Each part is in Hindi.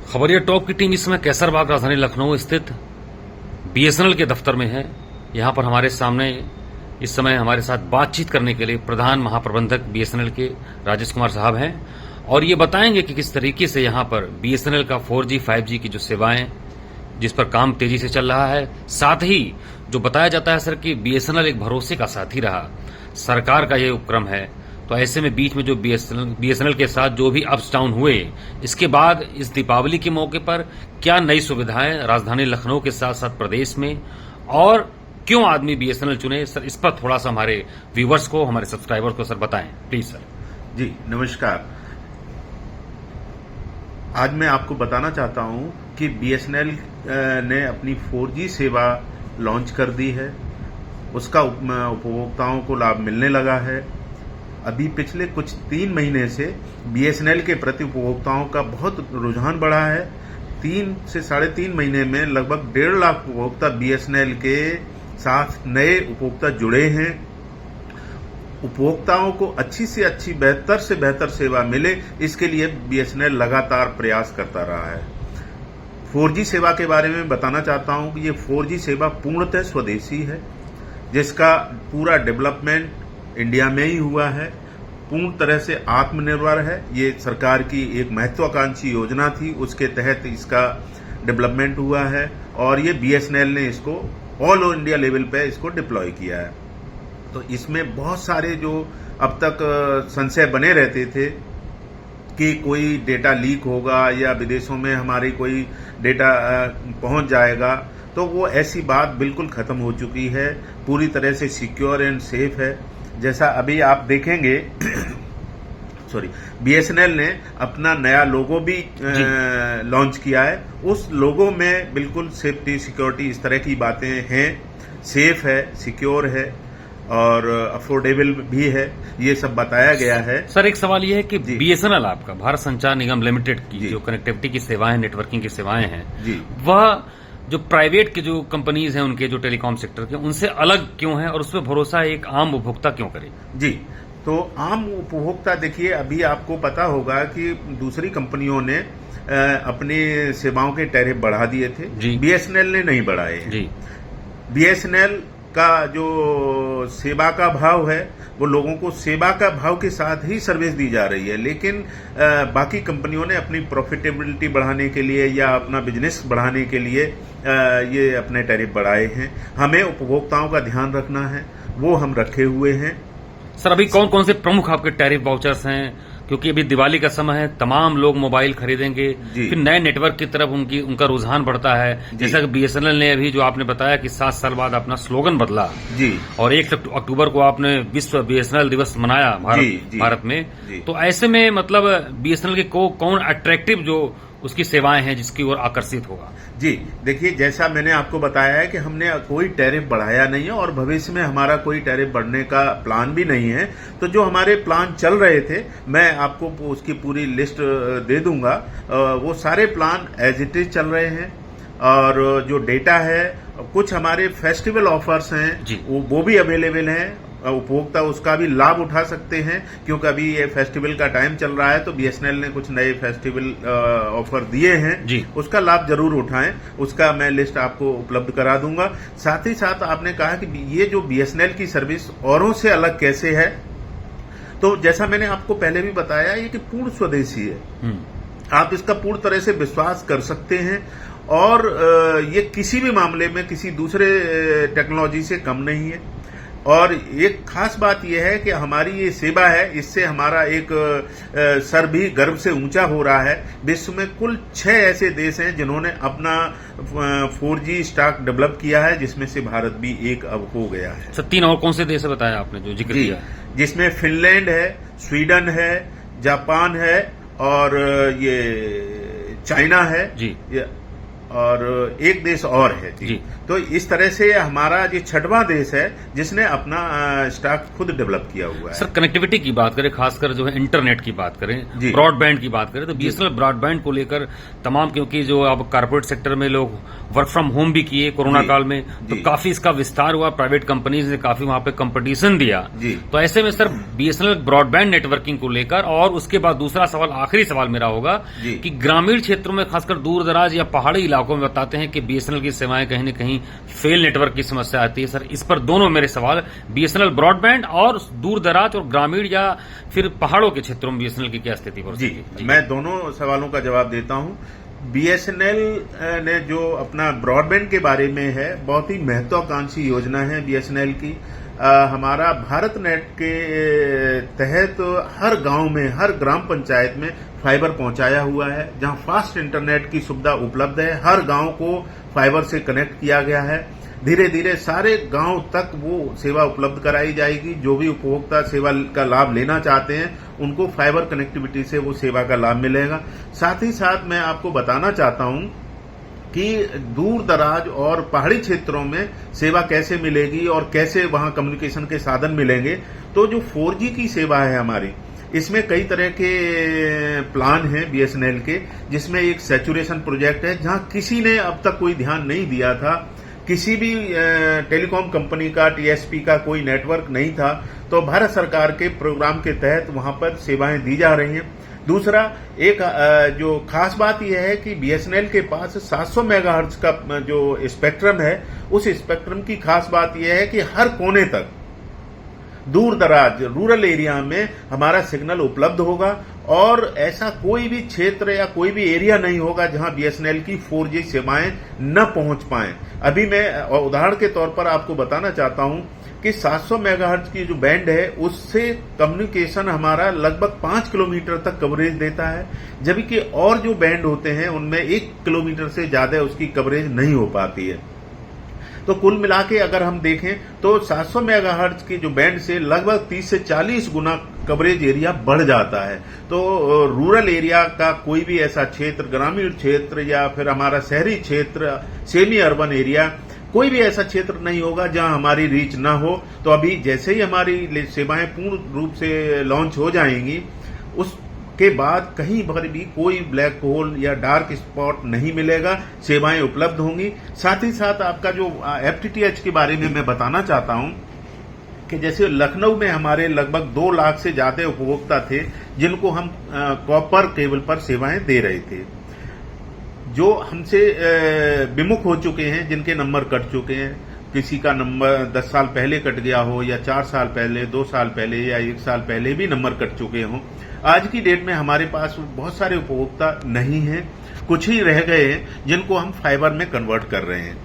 खबरिया टॉप की टीम इस समय कैसरबाग राजधानी लखनऊ स्थित बीएसएनएल के दफ्तर में है। यहां पर हमारे सामने इस समय हमारे साथ बातचीत करने के लिए प्रधान महाप्रबंधक बीएसएनएल के राजेश कुमार साहब हैं और ये बताएंगे कि किस तरीके से यहां पर बीएसएनएल का 4G 5G की जो सेवाएं जिस पर काम तेजी से चल रहा है, साथ ही जो बताया जाता है सर कि बीएसएनएल एक भरोसे का साथी रहा, सरकार का ये उपक्रम है। तो ऐसे में बीच में जो बीएसएनएल के साथ जो भी अप्स डाउन हुए, इसके बाद इस दीपावली के मौके पर क्या नई सुविधाएं राजधानी लखनऊ के साथ साथ प्रदेश में, और क्यों आदमी बीएसएनएल चुने, सर इस पर थोड़ा सा हमारे व्यूवर्स को, हमारे सब्सक्राइबर्स को सर बताएं प्लीज। सर जी नमस्कार। आज मैं आपको बताना चाहता हूं कि बीएसएनएल ने अपनी 4G सेवा लॉन्च कर दी है। उसका उपभोक्ताओं को लाभ मिलने लगा है। अभी पिछले कुछ 3 महीने से बीएसएनएल के प्रति उपभोक्ताओं का बहुत रुझान बढ़ा है। 3 से 3.5 महीने में लगभग 1.5 लाख उपभोक्ता बीएसएनएल के साथ नए उपभोक्ता जुड़े हैं। उपभोक्ताओं को अच्छी से अच्छी, बेहतर से बेहतर सेवा मिले, इसके लिए बीएसएनएल लगातार प्रयास करता रहा है। 4G सेवा के बारे में बताना चाहता हूं कि ये 4G सेवा पूर्णतः स्वदेशी है, जिसका पूरा डेवलपमेंट इंडिया में ही हुआ है। पूर्ण तरह से आत्मनिर्भर है। ये सरकार की एक महत्वाकांक्षी योजना थी, उसके तहत इसका डेवलपमेंट हुआ है और ये बीएसएनएल ने इसको ऑल इंडिया लेवल पे इसको डिप्लॉय किया है। तो इसमें बहुत सारे जो अब तक संशय बने रहते थे कि कोई डेटा लीक होगा या विदेशों में हमारी कोई डेटा पहुंच जाएगा, तो वो ऐसी बात बिल्कुल खत्म हो चुकी है। पूरी तरह से सिक्योर एंड सेफ है। जैसा अभी आप देखेंगे बीएसएनएल ने अपना नया लोगो भी लॉन्च किया है। उस लोगो में बिल्कुल सेफ्टी, सिक्योरिटी, इस तरह की बातें हैं। सेफ है, सिक्योर है और अफोर्डेबल भी है, ये सब बताया गया है। सर एक सवाल ये है कि बीएसएनएल आपका भारत संचार निगम लिमिटेड की जो कनेक्टिविटी की सेवाएं, नेटवर्किंग की सेवाएं हैं, वह जो प्राइवेट के जो कंपनीज हैं उनके जो टेलीकॉम सेक्टर के, उनसे अलग क्यों है और उस पर भरोसा एक आम उपभोक्ता क्यों करे? जी, तो आम उपभोक्ता देखिए, अभी आपको पता होगा कि दूसरी कंपनियों ने अपनी सेवाओं के टैरिफ बढ़ा दिए थे, बीएसएनएल ने नहीं बढ़ाए हैं। बीएसएनएल का जो सेवा का भाव है वो लोगों को सेवा का भाव के साथ ही सर्विस दी जा रही है, लेकिन बाकी कंपनियों ने अपनी प्रॉफिटेबिलिटी बढ़ाने के लिए या अपना बिजनेस बढ़ाने के लिए ये अपने टैरिफ बढ़ाए हैं। हमें उपभोक्ताओं का ध्यान रखना है, वो हम रखे हुए हैं। सर अभी कौन कौन से प्रमुख आपके टैरिफ वाउचर्स हैं, क्योंकि अभी दिवाली का समय है, तमाम लोग मोबाइल खरीदेंगे, फिर नए नेटवर्क की तरफ उनका रुझान बढ़ता है। जैसा कि बीएसएनएल ने अभी जो आपने बताया कि 7 साल बाद अपना स्लोगन बदला और 1 अक्टूबर को आपने विश्व बीएसएनएल दिवस मनाया भारत में, तो ऐसे में मतलब बीएसएनएल के कौन अट्रैक्टिव जो उसकी सेवाएं हैं जिसकी ओर आकर्षित होगा? जी देखिए, जैसा मैंने आपको बताया है कि हमने कोई टैरिफ बढ़ाया नहीं है और भविष्य में हमारा कोई टैरिफ बढ़ने का प्लान भी नहीं है। तो जो हमारे प्लान चल रहे थे, मैं आपको उसकी पूरी लिस्ट दे दूंगा। वो सारे प्लान एज इट इज चल रहे हैं और जो डेटा है, कुछ हमारे फेस्टिवल ऑफर्स हैं वो भी अवेलेबल हैं। उपभोक्ता उसका भी लाभ उठा सकते हैं, क्योंकि अभी ये फेस्टिवल का टाइम चल रहा है, तो बीएसएनएल ने कुछ नए फेस्टिवल ऑफर दिए हैं, उसका लाभ जरूर उठाएं। उसका मैं लिस्ट आपको उपलब्ध करा दूंगा। साथ ही साथ आपने कहा कि ये जो बीएसएनएल की सर्विस औरों से अलग कैसे है, तो जैसा मैंने आपको पहले भी बताया, ये कि पूर्ण स्वदेशी है। आप इसका पूर्ण तरह से विश्वास कर सकते हैं और ये किसी भी मामले में किसी दूसरे टेक्नोलॉजी से कम नहीं है। और एक खास बात यह है कि हमारी ये सेवा है, इससे हमारा एक सर भी गर्व से ऊंचा हो रहा है। विश्व में कुल 6 ऐसे देश हैं जिन्होंने अपना 4G स्टॉक डेवलप किया है, जिसमें से भारत भी एक अब हो गया है। 3 और कौन से देश है बताया आपने जो जिक्र किया? जिसमें फिनलैंड है, स्वीडन है, जापान है और ये चाइना है। और एक देश और है जी। तो इस तरह से हमारा ये 6वां देश है जिसने अपना स्टॉक खुद डेवलप किया हुआ है। सर, कनेक्टिविटी की बात करें, खासकर जो है इंटरनेट की बात करें, ब्रॉडबैंड की बात करें, तो बीएसएनएल ब्रॉडबैंड को लेकर तमाम, क्योंकि जो अब कारपोरेट सेक्टर में लोग वर्क फ्रॉम होम भी किए कोरोना काल में, तो काफी इसका विस्तार हुआ, प्राइवेट कंपनीज ने काफी वहां पे कंपटीशन दिया। तो ऐसे में सर बीएसएनएल ब्रॉडबैंड नेटवर्किंग को लेकर, और उसके बाद दूसरा सवाल, आखिरी सवाल मेरा होगा कि ग्रामीण क्षेत्रों में खासकर दूर दराज या पहाड़ी इलाकों में बताते हैं कि बीएसएनएल की सेवाएं कहीं न कहीं फेल नेटवर्क की समस्या आती है। सर, इस पर दोनों मेरे सवाल, बीएसएनएल ब्रॉडबैंड और दूर दराज और ग्रामीण या फिर पहाड़ों के क्षेत्रों में बीएसएनएल की क्या स्थिति हो सकती है? मैं दोनों सवालों का जवाब देता हूं। बीएसएनएल ने जो अपना ब्रॉडबैंड के बारे में है, बहुत ही महत्वाकांक्षी योजना है बीएसएनएल की। हमारा भारत नेट के तहत हर गांव में, हर ग्राम पंचायत में फाइबर पहुंचाया हुआ है, जहां फास्ट इंटरनेट की सुविधा उपलब्ध है। हर गांव को फाइबर से कनेक्ट किया गया है। धीरे धीरे सारे गांव तक वो सेवा उपलब्ध कराई जाएगी। जो भी उपभोक्ता सेवा का लाभ लेना चाहते हैं, उनको फाइबर कनेक्टिविटी से वो सेवा का लाभ मिलेगा। साथ ही साथ मैं आपको बताना चाहता हूं कि दूर दराज और पहाड़ी क्षेत्रों में सेवा कैसे मिलेगी और कैसे वहां कम्युनिकेशन के साधन मिलेंगे। तो जो 4G की सेवा है हमारी, इसमें कई तरह के प्लान हैं बीएसएनएल के, जिसमें एक सैचुरेशन प्रोजेक्ट है, जहां किसी ने अब तक कोई ध्यान नहीं दिया था। किसी भी टेलीकॉम कंपनी का, टीएसपी का कोई नेटवर्क नहीं था, तो भारत सरकार के प्रोग्राम के तहत वहां पर सेवाएं दी जा रही हैं। दूसरा, एक जो खास बात यह है कि बीएसएनएल के पास 700 मेगाहर्ट्ज का जो स्पेक्ट्रम है, उस स्पेक्ट्रम की खास बात यह है कि हर कोने तक, दूर दराज रूरल एरिया में हमारा सिग्नल उपलब्ध होगा, और ऐसा कोई भी क्षेत्र या कोई भी एरिया नहीं होगा जहां बीएसएनएल की 4G सेवाएं न पहुंच पाएं। अभी मैं उदाहरण के तौर पर आपको बताना चाहता हूं कि 700 मेगाहर्ट्ज की जो बैंड है, उससे कम्युनिकेशन हमारा लगभग 5 किलोमीटर तक कवरेज देता है, जबकि और जो बैंड होते हैं उनमें 1 किलोमीटर से ज्यादा उसकी कवरेज नहीं हो पाती है। तो कुल मिला के अगर हम देखें तो 700 मेगाहर्ट्ज की जो बैंड से लगभग 30 से 40 गुना कवरेज एरिया बढ़ जाता है। तो रूरल एरिया का कोई भी ऐसा क्षेत्र, ग्रामीण क्षेत्र या फिर हमारा शहरी क्षेत्र, सेमी अर्बन एरिया, कोई भी ऐसा क्षेत्र नहीं होगा जहां हमारी रीच ना हो। तो अभी जैसे ही हमारी सेवाएं पूर्ण रूप से लॉन्च हो जाएंगी, उसके बाद कहीं पर भी कोई ब्लैक होल या डार्क स्पॉट नहीं मिलेगा, सेवाएं उपलब्ध होंगी। साथ ही साथ आपका जो एफटीटीएच के बारे में मैं बताना चाहता हूं कि जैसे लखनऊ में हमारे लगभग 2 लाख से ज्यादा उपभोक्ता थे, जिनको हम कॉपर केबल पर सेवाएं दे रहे थे, जो हमसे विमुख हो चुके हैं, जिनके नंबर कट चुके हैं। किसी का नंबर 10 साल पहले कट गया हो, या 4 साल पहले, 2 साल पहले, या 1 साल पहले भी नंबर कट चुके हों। आज की डेट में हमारे पास बहुत सारे उपभोक्ता नहीं हैं, कुछ ही रह गए हैं जिनको हम फाइबर में कन्वर्ट कर रहे हैं।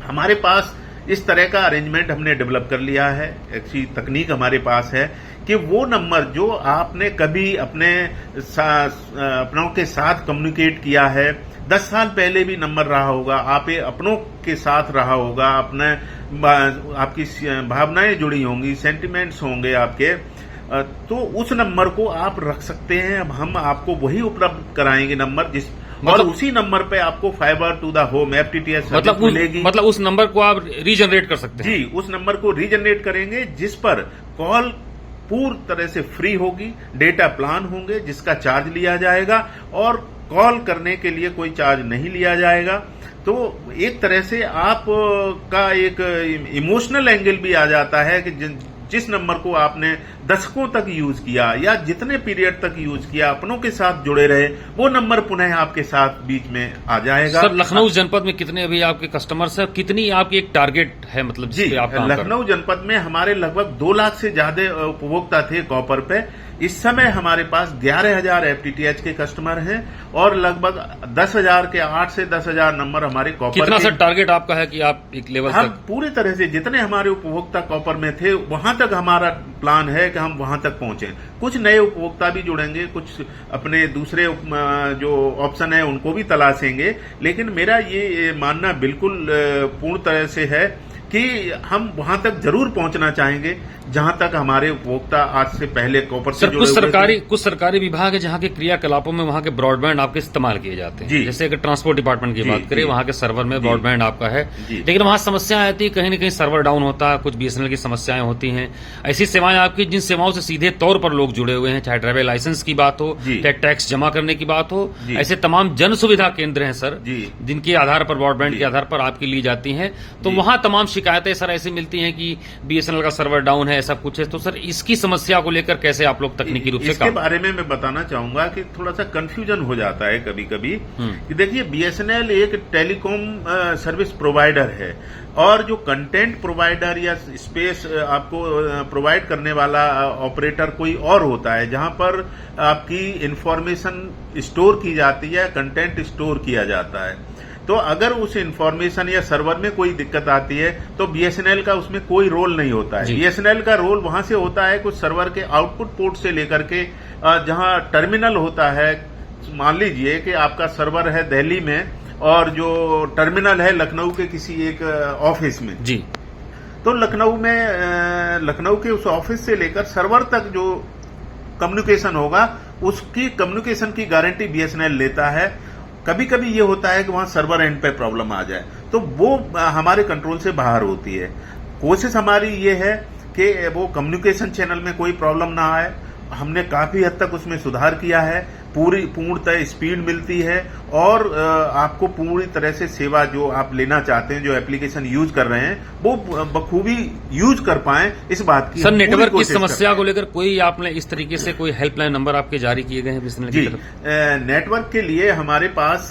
हमारे पास इस तरह का अरेंजमेंट हमने डेवलप कर लिया है, ऐसी तकनीक हमारे पास है कि वो नंबर जो आपने कभी अपनों के साथ कम्युनिकेट किया है, 10 साल पहले भी नंबर रहा होगा, आप अपनों के साथ रहा होगा, आपकी भावनाएं जुड़ी होंगी, सेंटिमेंट्स होंगे आपके, तो उस नंबर को आप रख सकते हैं। अब हम आपको वही उपलब्ध कराएंगे नंबर, और उसी नंबर पे आपको fibre to the home FTTH मिलेगी। मतलब उस नंबर को आप रीजनरेट कर सकते हैं? जी, उस नंबर को रीजनरेट करेंगे, जिस पर कॉल पूरी तरह से फ्री होगी, डेटा प्लान होंगे जिसका चार्ज लिया जाएगा, और कॉल करने के लिए कोई चार्ज नहीं लिया जाएगा। तो एक तरह से आपका एक इमोशनल एंगल भी आ जाता है कि जिस नंबर को आपने दशकों तक यूज किया या जितने पीरियड तक यूज किया, अपनों के साथ जुड़े रहे, वो नंबर पुनः आपके साथ बीच में आ जाएगा। सर, लखनऊ जनपद में कितने अभी आपके कस्टमर्स हैं? कितनी आपकी एक टारगेट है, मतलब जी, लखनऊ जनपद में हमारे लगभग 2 लाख से ज्यादा उपभोक्ता थे कॉपर पे। इस समय हमारे पास 11,000 एफटीटीएच के कस्टमर हैं, और लगभग 10,000 के 8 से 10,000 नंबर हमारे कॉपर। कितना सर टारगेट आपका है कि आप एक लेवल हम तक? पूरी तरह से जितने हमारे उपभोक्ता कॉपर में थे, वहां तक हमारा प्लान है कि हम वहां तक पहुंचे। कुछ नए उपभोक्ता भी जुड़ेंगे, कुछ अपने दूसरे जो ऑप्शन है उनको भी तलाशेंगे, लेकिन मेरा ये मानना बिल्कुल पूर्ण तरह से है कि हम वहां तक जरूर पहुंचना चाहेंगे जहां तक हमारे उपभोक्ता आज से पहले कॉपर से सर, जुड़े हुए थे। कुछ सरकारी विभाग है जहां के क्रियाकलापों में वहां के ब्रॉडबैंड आपके इस्तेमाल किए जाते हैं। जैसे अगर ट्रांसपोर्ट डिपार्टमेंट की बात करें, वहां के सर्वर में ब्रॉडबैंड आपका है, लेकिन वहां समस्या आती है, कहीं न कहीं सर्वर डाउन होता है, कुछ बीएसएनएल की समस्याएं होती हैं। ऐसी सेवाएं आपकी जिन सेवाओं से सीधे तौर पर लोग जुड़े हुए हैं, चाहे ड्राइविंग लाइसेंस की बात हो, चाहे टैक्स जमा करने की बात हो, ऐसे तमाम जन सुविधा केंद्र हैं सर, जिनके आधार पर ब्रॉडबैंड के आधार पर आपकी ली जाती हैं। तो वहां तमाम शिकायतें सर ऐसी मिलती हैं कि बीएसएनएल का सर्वर डाउन है, ऐसा कुछ है। तो सर इसकी समस्या को लेकर कैसे आप लोग तकनीकी रूप से इसके बारे में मैं बताना चाहूंगा कि थोड़ा सा कंफ्यूजन हो जाता है कभी कभी कि देखिए बीएसएनएल एक टेलीकॉम सर्विस प्रोवाइडर है और जो कंटेंट प्रोवाइडर या स्पेस आपको प्रोवाइड करने वाला ऑपरेटर कोई और होता है, जहां पर आपकी इंफॉर्मेशन स्टोर की जाती है, कंटेंट स्टोर किया जाता है। तो अगर उस इंफॉर्मेशन या सर्वर में कोई दिक्कत आती है तो बीएसएनएल का उसमें कोई रोल नहीं होता है। बीएसएनएल का रोल वहां से होता है कुछ सर्वर के आउटपुट पोर्ट से लेकर के जहां टर्मिनल होता है। मान लीजिए कि आपका सर्वर है दिल्ली में और जो टर्मिनल है लखनऊ के किसी एक ऑफिस में जी, तो लखनऊ के उस ऑफिस से लेकर सर्वर तक जो कम्युनिकेशन होगा उसकी कम्युनिकेशन की गारंटी बीएसएनएल लेता है। कभी कभी ये होता है कि वहां सर्वर एंड पे प्रॉब्लम आ जाए तो वो हमारे कंट्रोल से बाहर होती है। कोशिश हमारी ये है कि वो कम्युनिकेशन चैनल में कोई प्रॉब्लम ना आए। हमने काफी हद तक उसमें सुधार किया है, पूर्णतः स्पीड मिलती है और आपको पूरी तरह से सेवा जो आप लेना चाहते हैं, जो एप्लीकेशन यूज कर रहे हैं, वो बखूबी यूज कर पाए, इस बात की सर नेटवर्क की समस्या को लेकर कोई आपने इस तरीके से कोई हेल्पलाइन नंबर आपके जारी किए गए हैं बीएसएनएल की तरफ? नेटवर्क के लिए हमारे पास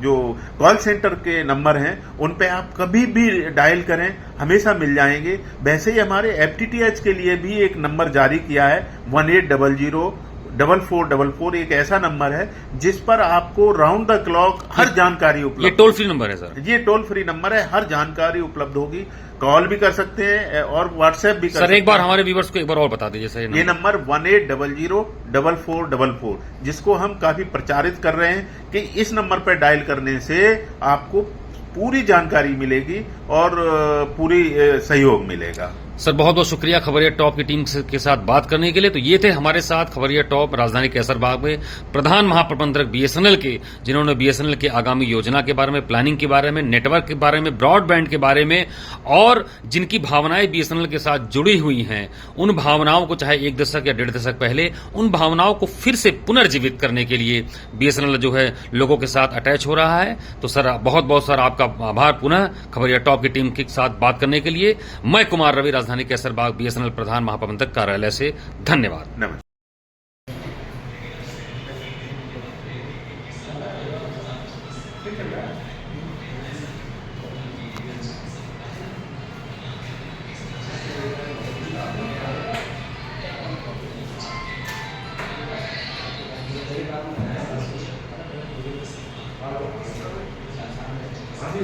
जो कॉल सेंटर के नंबर हैं उन पे आप कभी भी डायल करें, हमेशा मिल जाएंगे। वैसे ही हमारे एफटीटीएच के लिए भी एक नंबर जारी किया है 1800-4444, एक ऐसा नंबर है जिस पर आपको राउंड द क्लॉक हर जानकारी उपलब्ध। ये टोल फ्री नंबर है सर? ये टोल फ्री नंबर है, हर जानकारी उपलब्ध होगी। कॉल भी कर सकते हैं और व्हाट्सएप भी कर सकते हैं। सर एक बार हमारे व्यूवर्स को एक बार और बता दीजिए सर ये नंबर 1800-4444, जिसको हम काफी प्रचारित कर रहे हैं कि इस नंबर पर डायल करने से आपको पूरी जानकारी मिलेगी और पूरी सहयोग मिलेगा। सर बहुत बहुत शुक्रिया खबरिया टॉप की टीम के साथ बात करने के लिए। तो ये थे हमारे साथ खबरिया टॉप राजधानी कैसरबाग में प्रधान महाप्रबंधक बीएसएनएल के, जिन्होंने बीएसएनएल के आगामी योजना के बारे में, प्लानिंग के बारे में, नेटवर्क के बारे में, ब्रॉडबैंड के बारे में और जिनकी भावनाएं बीएसएनएल के साथ जुड़ी हुई हैं, उन भावनाओं को चाहे 1 दशक या 1.5 दशक पहले, उन भावनाओं को फिर से पुनर्जीवित करने के लिए बीएसएनएल जो है लोगों के साथ अटैच हो रहा है। तो सर बहुत बहुत सर आपका आभार पुनः खबरिया टॉप की टीम के साथ बात करने के लिए। मैं कुमार रवि, राजधानी कैसरबाग, बीएसएनएल प्रधान महाप्रबंधक कार्यालय से धन्यवाद। नमस्कार। अभी